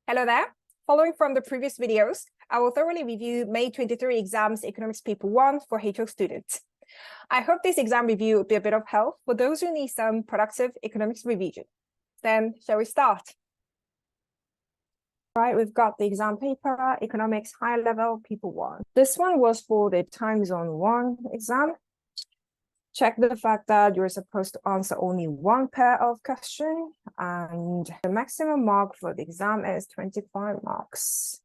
Hello there. Following from the previous videos, I will thoroughly review May 23 exams Economics Paper 1 for HO students. I hope this exam review will be a bit of help for those who need some productive economics revision. Then, shall we start? All right, we've got the exam paper, Economics High Level Paper 1. This one was for the Time Zone 1 exam. Check the fact that you're supposed to answer only one pair of questions, and the maximum mark for the exam is 25 marks.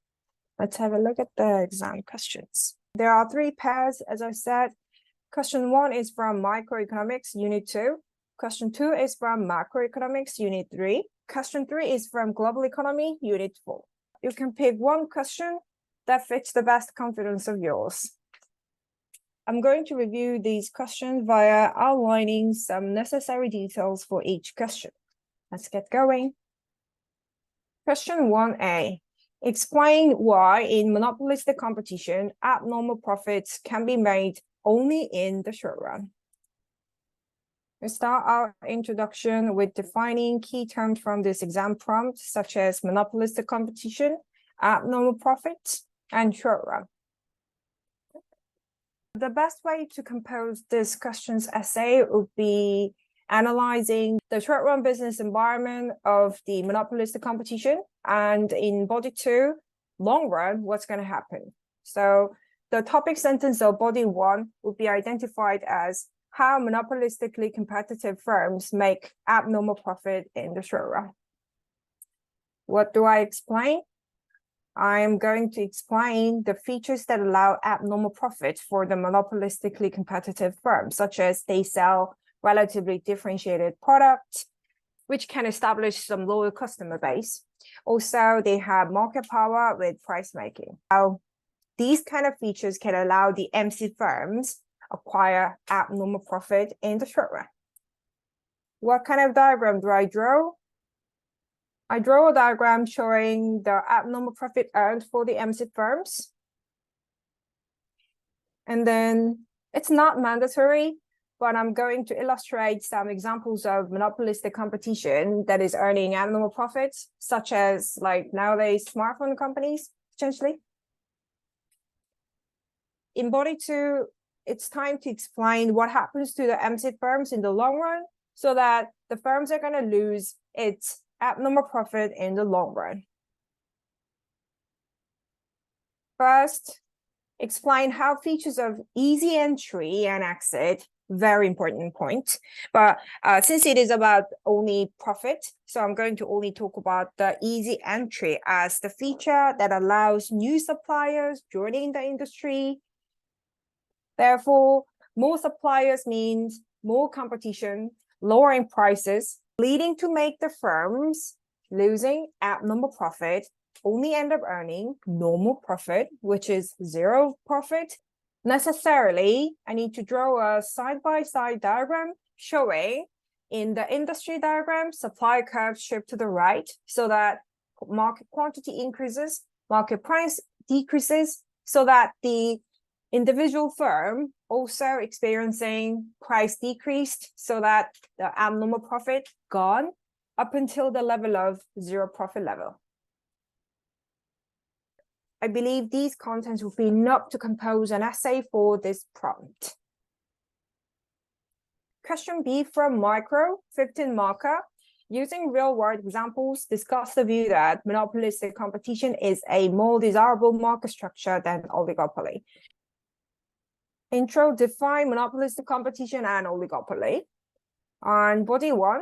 Let's have a look at the exam questions. There are three pairs, as I said. Question 1 is from Microeconomics, Unit 2. Question 2 is from Macroeconomics, Unit 3. Question 3 is from Global Economy, Unit 4. You can pick one question that fits the best confidence of yours. I'm going to review these questions via outlining some necessary details for each question. Let's get going. Question 1A. Explain why in monopolistic competition, abnormal profits can be made only in the short run. We start our introduction with defining key terms from this exam prompt, such as monopolistic competition, abnormal profits, and short run. The best way to compose this questions essay would be analyzing the short-run business environment of the monopolistic competition, and in body 2, long run, what's going to happen. So the topic sentence of body 1 would be identified as how monopolistically competitive firms make abnormal profit in the short run. What do I explain? I'm going to explain the features that allow abnormal profit for the monopolistically competitive firms, such as they sell relatively differentiated products, which can establish some loyal customer base. Also, they have market power with price making. Now, these kind of features can allow the MC firms acquire abnormal profit in the short run. What kind of diagram do I draw? I draw a diagram showing the abnormal profit earned for the MC firms. And then it's not mandatory, but I'm going to illustrate some examples of monopolistic competition that is earning abnormal profits, such as like nowadays smartphone companies, potentially. In body 2, it's time to explain what happens to the MC firms in the long run, so that the firms are going to lose its abnormal profit in the long run. First, explain how features of easy entry and exit, very important point, but since it is about only profit, so I'm going to only talk about the easy entry as the feature that allows new suppliers joining the industry. Therefore, more suppliers means more competition, lowering prices, leading to make the firms losing abnormal profit only end up earning normal profit, which is zero profit. Necessarily, I need to draw a side-by-side diagram showing in the industry diagram, supply curve shift to the right so that market quantity increases, market price decreases, so that the individual firm also experiencing price decreased, so that the abnormal profit gone up until the level of zero profit level. I believe these contents will be enough to compose an essay for this prompt. Question B from Micro, 15 marker. Using real-world examples, discuss the view that monopolistic competition is a more desirable market structure than oligopoly. Intro, define monopolistic competition and oligopoly. On body 1,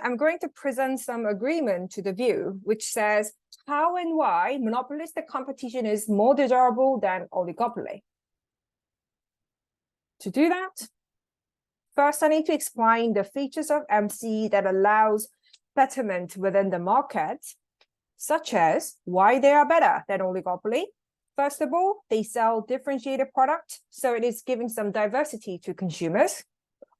I'm going to present some agreement to the view, which says how and why monopolistic competition is more desirable than oligopoly. To do that, first I need to explain the features of MC that allows betterment within the market, such as why they are better than oligopoly. First of all, they sell differentiated products, so it is giving some diversity to consumers,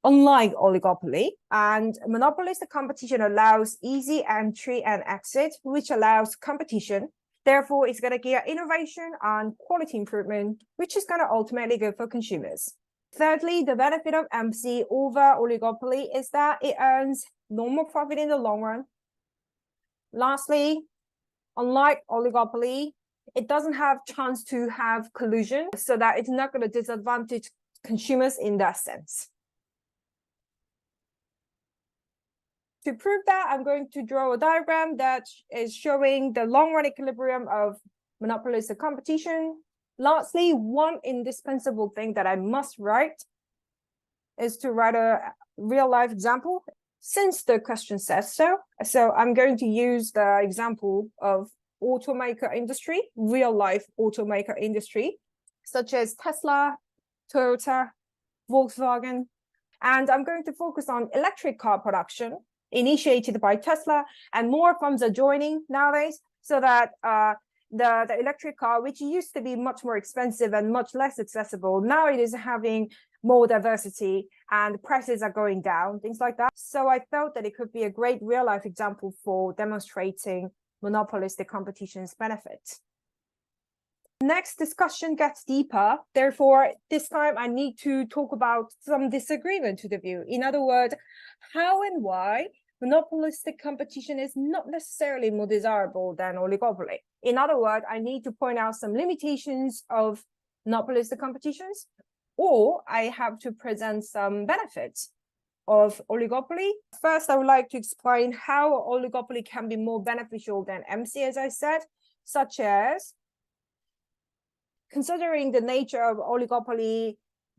unlike oligopoly. And monopolistic competition allows easy entry and exit, which allows competition. Therefore, it's going to give innovation and quality improvement, which is going to ultimately good for consumers. Thirdly, the benefit of MC over oligopoly is that it earns normal profit in the long run. Lastly, Unlike oligopoly, it doesn't have chance to have collusion, so that it's not going to disadvantage consumers in that sense. To prove that, I'm going to draw a diagram that is showing the long-run equilibrium of monopolistic competition. Lastly, one indispensable thing that I must write is to write a real-life example, since the question says so. So I'm going to use the example of automaker industry, real-life automaker industry, such as Tesla, Toyota, Volkswagen. And I'm going to focus on electric car production initiated by Tesla, and more firms are joining nowadays, so that the electric car, which used to be much more expensive and much less accessible, now it is having more diversity and prices are going down, things like that. So I felt that it could be a great real life example for demonstrating monopolistic competition's benefits. Next discussion gets deeper. Therefore, this time I need to talk about some disagreement to the view. In other words, how and why monopolistic competition is not necessarily more desirable than oligopoly. In other words, I need to point out some limitations of monopolistic competitions, or I have to present some benefits of oligopoly. First, I would like to explain how oligopoly can be more beneficial than MC, as I said, such as considering the nature of oligopoly,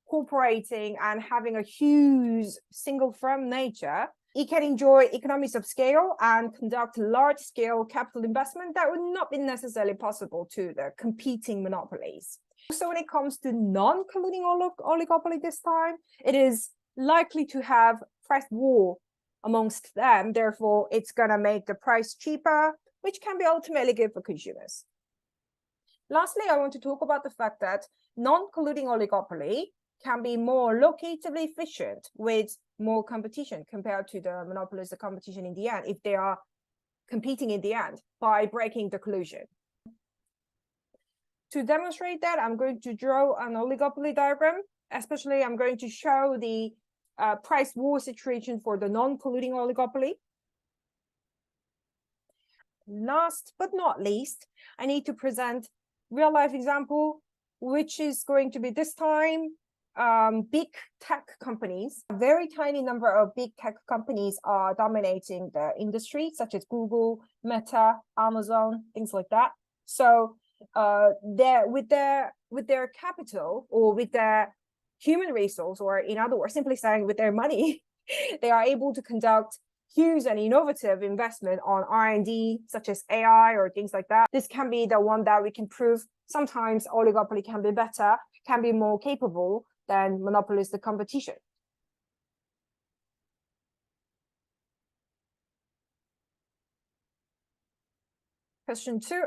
cooperating and having a huge single firm nature, it can enjoy economies of scale and conduct large-scale capital investment that would not be necessarily possible to the competing monopolies. So when it comes to non-colluding oligopoly this time, it is likely to have price war amongst them. Therefore, it's going to make the price cheaper, which can be ultimately good for consumers. Lastly, I want to talk about the fact that non-colluding oligopoly can be more locatively efficient with more competition compared to the monopolistic competition in the end, if they are competing in the end by breaking the collusion. To demonstrate that, I'm going to draw an oligopoly diagram. Especially, I'm going to show the price war situation for the non-colluding oligopoly. Last but not least, I need to present real-life example, which is going to be this time big tech companies. A very tiny number of big tech companies are dominating the industry, such as Google, Meta, Amazon, things like that. So with their capital, or with their human resource, or in other words, simply saying with their money, they are able to conduct huge and innovative investment on R&D, such as AI or things like that. This can be the one that we can prove sometimes oligopoly can be better, can be more capable than monopolistic competition. Question 2.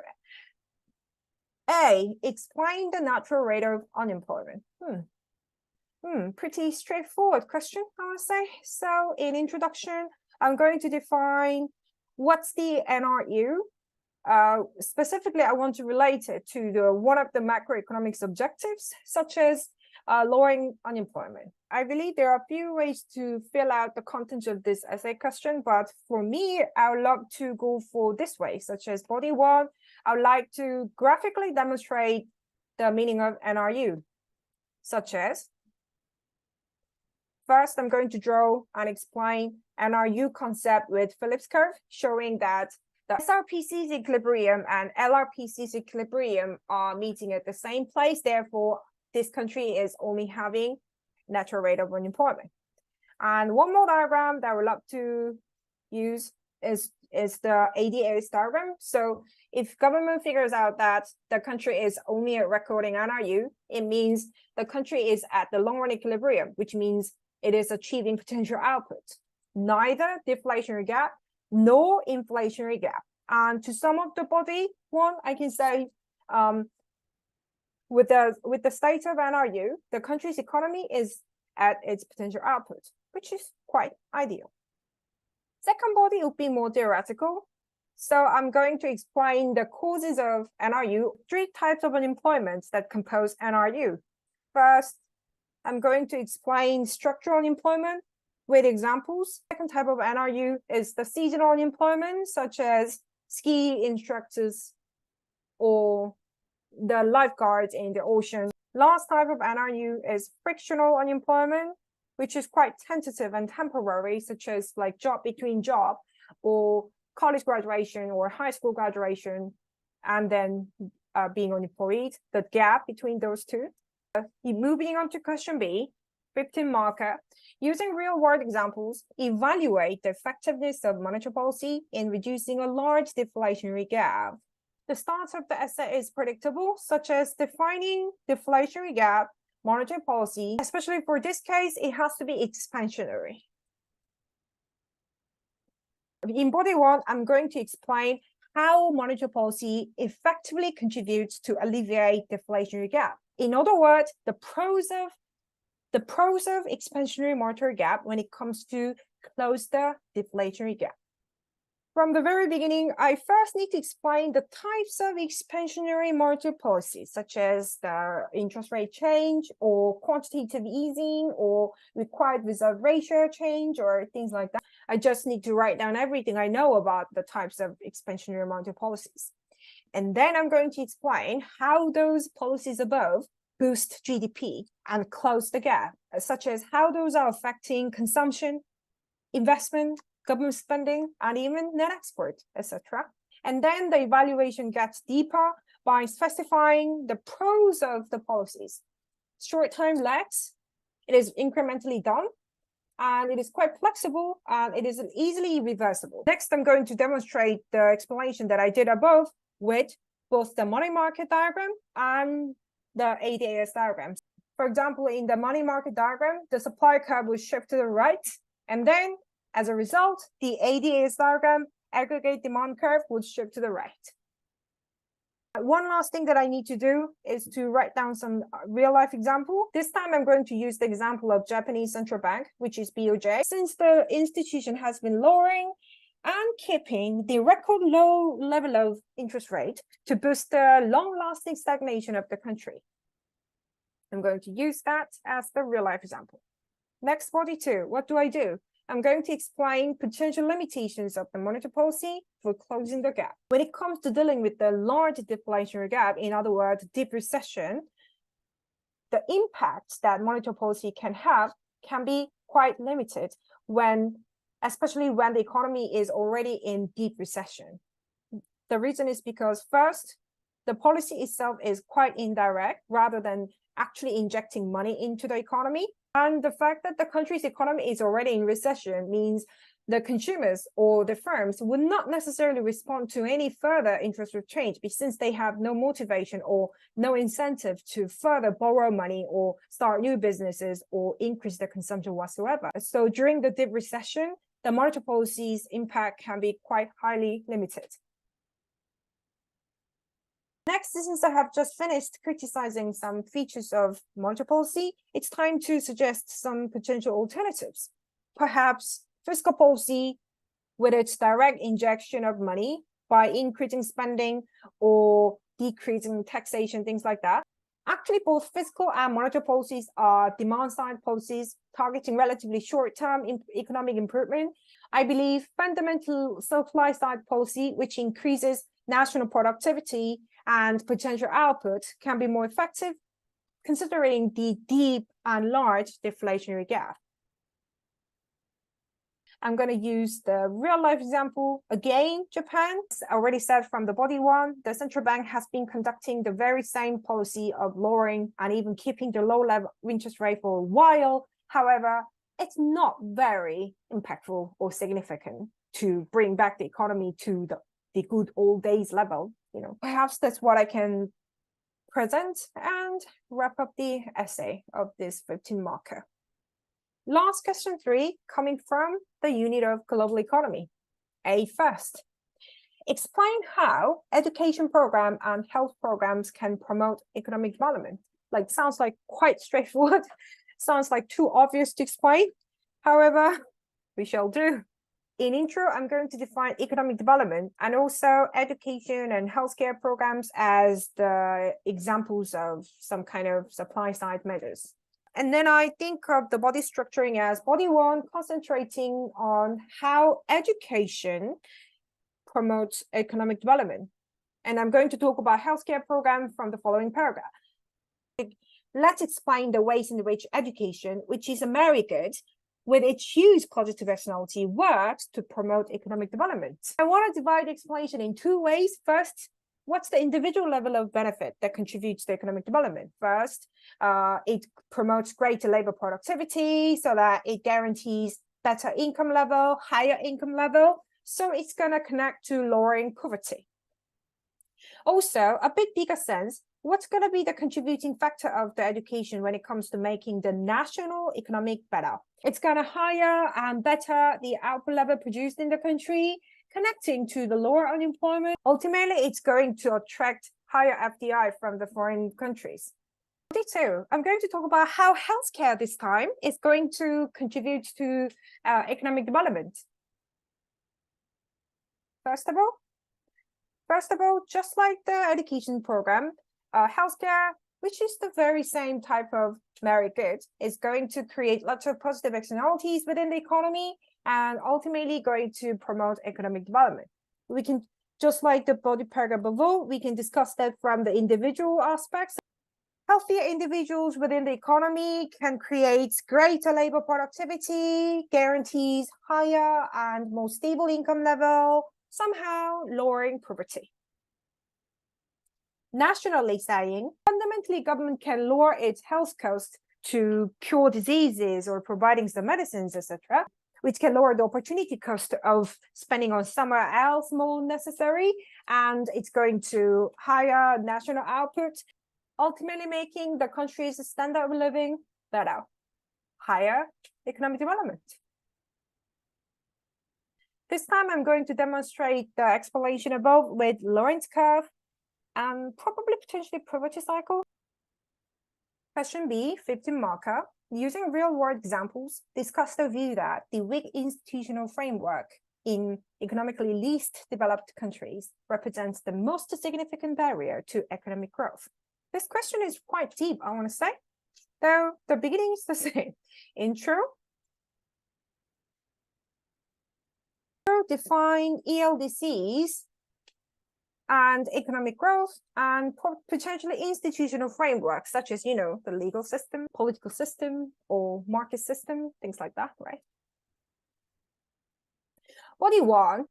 A, explain the natural rate of unemployment. Pretty straightforward question, I would say. So in introduction, I'm going to define what's the NRU. Specifically, I want to relate it to one of the macroeconomics objectives, such as lowering unemployment. I believe there are a few ways to fill out the content of this essay question, but for me, I would love to go for this way, such as body 1. I would like to graphically demonstrate the meaning of NRU, such as, first, I'm going to draw and explain NRU concept with Phillips curve, showing that the SRPC's equilibrium and LRPC's equilibrium are meeting at the same place. Therefore, this country is only having natural rate of unemployment. And one more diagram that I would love to use is the ADA's diagram. So if government figures out that the country is only recording NRU, it means the country is at the long run equilibrium, which means it is achieving potential output, neither deflationary gap nor inflationary gap. And to sum up the body 1, I can say with the state of NRU, the country's economy is at its potential output, which is quite ideal. Second body will be more theoretical. So I'm going to explain the causes of NRU, 3 types of unemployment that compose NRU. First, I'm going to explain structural unemployment with examples. Second type of NRU is the seasonal unemployment, such as ski instructors or the lifeguards in the ocean. Last type of NRU is frictional unemployment, which is quite tentative and temporary, such as like job between job or college graduation or high school graduation, and then being unemployed, the gap between those two. Moving on to question B, 15 marker. Using real-world examples, evaluate the effectiveness of monetary policy in reducing a large deflationary gap. The start of the essay is predictable, such as defining deflationary gap, monetary policy, especially for this case, it has to be expansionary. In body one, I'm going to explain how monetary policy effectively contributes to alleviate deflationary gap. In other words, the pros of expansionary monetary gap when it comes to close the deflationary gap. From the very beginning, I first need to explain the types of expansionary monetary policies, such as the interest rate change or quantitative easing or required reserve ratio change or things like that. I just need to write down everything I know about the types of expansionary monetary policies. And then I'm going to explain how those policies above boost GDP and close the gap, such as how those are affecting consumption, investment, government spending, and even net export, etc. And then the evaluation gets deeper by specifying the pros of the policies. Short-term legs, it is incrementally done, and it is quite flexible, and it is easily reversible. Next, I'm going to demonstrate the explanation that I did above with both the money market diagram and the ADAS diagrams. For example, in the money market diagram, the supply curve will shift to the right, and then as a result, the ADAS diagram, aggregate demand curve, would shift to the right. One last thing that I need to do is to write down some real-life example. This time I'm going to use the example of Japanese Central Bank, which is BOJ. Since the institution has been lowering and keeping the record low level of interest rate to boost the long-lasting stagnation of the country. I'm going to use that as the real-life example. Next, 42, what do? I'm going to explain potential limitations of the monetary policy for closing the gap. When it comes to dealing with the large deflationary gap, in other words, deep recession, the impact that monetary policy can have can be quite limited especially when the economy is already in deep recession. The reason is because first, the policy itself is quite indirect rather than actually injecting money into the economy. And the fact that the country's economy is already in recession means the consumers or the firms would not necessarily respond to any further interest rate change since they have no motivation or no incentive to further borrow money or start new businesses or increase their consumption whatsoever. So during the deep recession, the monetary policy's impact can be quite highly limited. Next, since I have just finished criticizing some features of monetary policy, it's time to suggest some potential alternatives. Perhaps fiscal policy with its direct injection of money by increasing spending or decreasing taxation, things like that. Actually, both fiscal and monetary policies are demand-side policies targeting relatively short-term economic improvement. I believe fundamental supply-side policy, which increases national productivity and potential output, can be more effective considering the deep and large deflationary gap. I'm going to use the real-life example again, Japan. As I already said from the body one, the central bank has been conducting the very same policy of lowering and even keeping the low level interest rate for a while. However, it's not very impactful or significant to bring back the economy to the good old days level. Perhaps that's what I can present and wrap up the essay of this 15 marker. Last question 3, coming from the unit of global economy. A first, explain how education program and health programs can promote economic development. Sounds like quite straightforward. Sounds like too obvious to explain. However, we shall do. In intro, I'm going to define economic development and also education and healthcare programs as the examples of some kind of supply side measures. And then I think of the body structuring as body one, concentrating on how education promote economic development. And I'm going to talk about healthcare program from the following paragraph. Let's explain the ways in which education, which is a very good, with its huge positive externality, works to promote economic development. I want to divide the explanation in two ways. First, what's the individual level of benefit that contributes to economic development? First, it promotes greater labor productivity so that it guarantees better income level, higher income level. So it's going to connect to lowering poverty. Also, a bit bigger sense, what's going to be the contributing factor of the education when it comes to making the national economic better? It's going to higher and better the output level produced in the country, connecting to the lower unemployment. Ultimately, it's going to attract higher FDI from the foreign countries. I'm going to talk about how healthcare this time is going to contribute to economic development. First of all, just like the education program, healthcare, which is the very same type of very good, is going to create lots of positive externalities within the economy and ultimately going to promote economic development. We can, just like the body paragraph below, we can discuss that from the individual aspects. Healthier individuals within the economy can create greater labor productivity, guarantees higher and more stable income level, somehow lowering poverty. Nationally saying, fundamentally, government can lower its health costs to cure diseases or providing some medicines, etc., which can lower the opportunity cost of spending on somewhere else more necessary, and it's going to higher national output, ultimately making the country's standard of living better, higher economic development. This time I'm going to demonstrate the explanation above with Lorentz curve and probably potentially poverty cycle. Question B, 15 marker. Using real-world examples, discuss the view that the weak institutional framework in economically least developed countries represents the most significant barrier to economic growth. This question is quite deep, I want to say, though the beginning is the same. Intro. Define ELDCs and economic growth and potentially institutional frameworks such as, the legal system, political system, or market system, things like that, right? What do you want?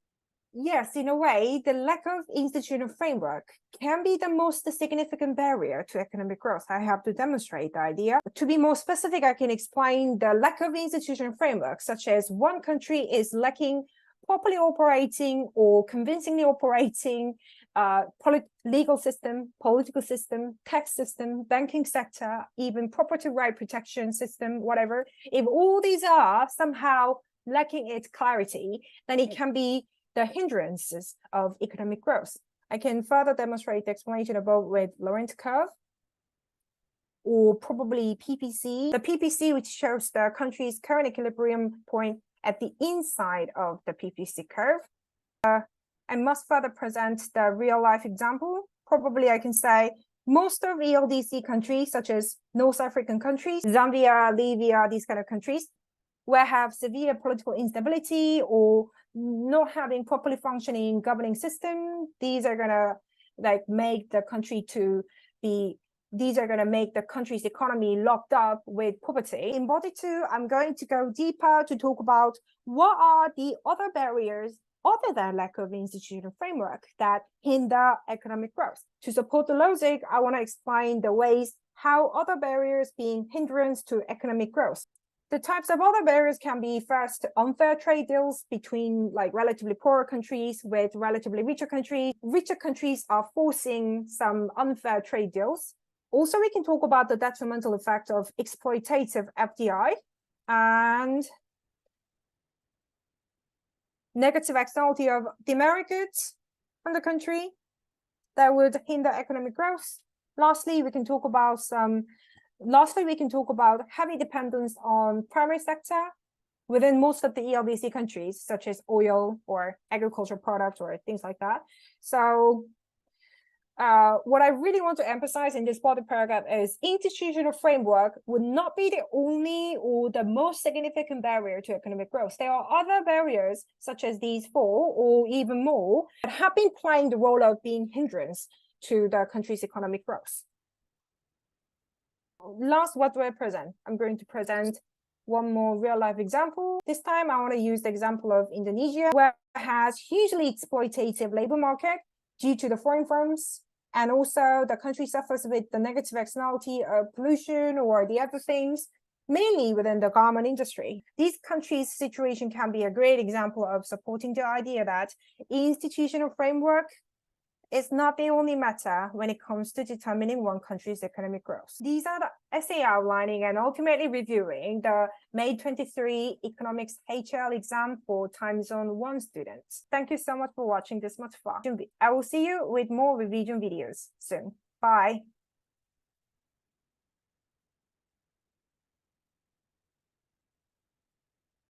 Yes, in a way, the lack of institutional framework can be the most significant barrier to economic growth. I have to demonstrate the idea. To be more specific, I can explain the lack of institutional framework, such as one country is lacking properly operating or convincingly operating legal system, political system, tax system, banking sector, even property right protection system, whatever. If all these are somehow lacking its clarity, then it can be the hindrances of economic growth. I can further demonstrate the explanation above with Lorentz curve, or probably PPC. The PPC, which shows the country's current equilibrium point at the inside of the PPC curve. I must further present the real-life example. Probably I can say most of ELDC countries, such as North African countries, Zambia, Libya, these kind of countries, where have severe political instability or not having properly functioning governing system, these are gonna make the country to be, these are gonna make the country's economy locked up with poverty. In body 2, I'm going to go deeper to talk about what are the other barriers other than lack of institutional framework that hinder economic growth. To support the logic, I want to explain the ways how other barriers being hindrance to economic growth. The types of other barriers can be first unfair trade deals between relatively poorer countries with relatively richer countries. Richer countries are forcing some unfair trade deals. Also, we can talk about the detrimental effect of exploitative FDI and negative externality of demerit goods from the country that would hinder economic growth. Lastly, we can talk about heavy dependence on primary sector within most of the ELDC countries, such as oil or agricultural products or things like that. So What I really want to emphasize in this body paragraph is institutional framework would not be the only or the most significant barrier to economic growth. There are other barriers, such as these four or even more, that have been playing the role of being hindrance to the country's economic growth. Last, what do I present? I'm going to present one more real-life example. This time, I want to use the example of Indonesia, where it has hugely exploitative labor market due to the foreign firms, and also the country suffers with the negative externality of pollution or the other things, mainly within the garment industry. These countries' situation can be a great example of supporting the idea that institutional framework is not the only matter when it comes to determining one country's economic growth. These are the essay outlining and ultimately reviewing the May 23 economics HL exam for time zone 1 students. Thank you so much for watching this much far. I will see you with more revision videos soon. Bye.